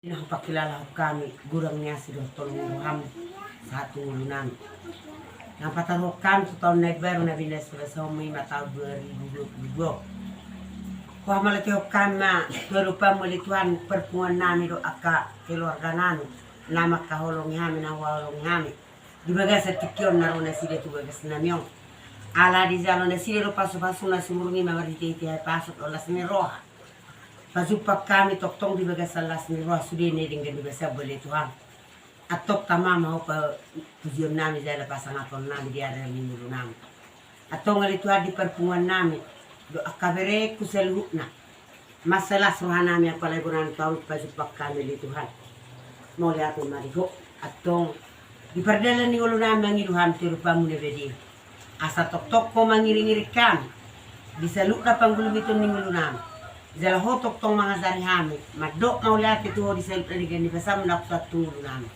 Napakilala kami, gurang niya si Dr. Muhammad sa tulunan. Napatanong kami sa taon na ibero na binesura sa may matao 2022. Kung malaki kami na turupa mulituan perpungan namin do aka keluarga namin na makahulong namin na walong namin. Di baga sa tikyon na ron na sila tubagas namin. Ala di zalo na sila do paso-paso na sumurungi mamariti ay pasok o las ni Roha. Pasupak kami toktong di baga sa las ni Roha sudi ni ringgan di basa boleh Tuhan. At tok tama mau pa tujuan namin dahil pasang akon namin di area minggu namin. At tong alituhan di perpungan namin do akabere kuselhuk na. Masalah suruhan namin ang palagunan taon pasupak kami di Tuhan. Mau lihat marigo. At tong di perdala ni ulo namin ang iluhan tirupa muna bedi. Asa tok-tok ko mangiring-iring kami. Bisa luka panggulubiton ni ulo namin. Dala hotok tong mga zarihami, madok na ulat ito di sa ligan di basa na sa tulo namin.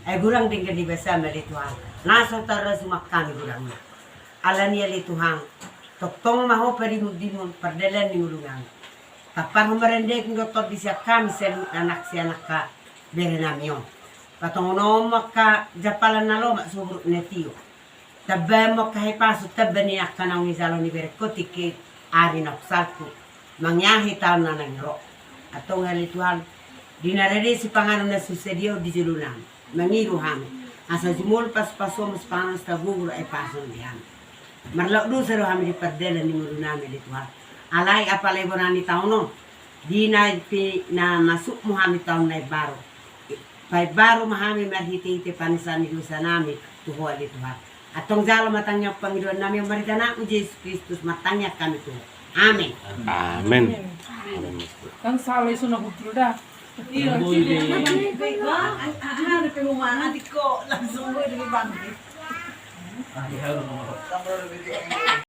Ay gurang din di basa malituhan. Nasa tara sumak kami gurang na. Ala niya lituhan. Toktong maho parimudimon pardalan ni ulungan. Tapan humarende kung gotot di siya kami sa anak siya naka bere namyon. Patong nomak ka japalan na lo maksubro netiyo. Tabay mo kahipaso tabay niya ka na umizalo ni bere kotike ari na kusalku. Mangyahi taon na nangro. At itong halituhan, dinarede si pangalan na susedio di julunan. Mangiru hami. Asa jumul pas-paso mas pangalan sa gugur ay paso di hami. Marlaw doon sa hami di perdela ni mulu namin lituhan. Alay apalay mo na ni taon no. Di na masuk mo hami taon na ibaro. Pay baro mahami marhiti-hiti panisan ni lusa namin tuho lituhan. At itong jalo matangyak Panginoon namin marita na ang Jesus Kristus matangyak kami tuho. Amin. Amin. Kan salay so nagutruda. Iya, hanap yung mga adik ko, langsung mo yung ibang.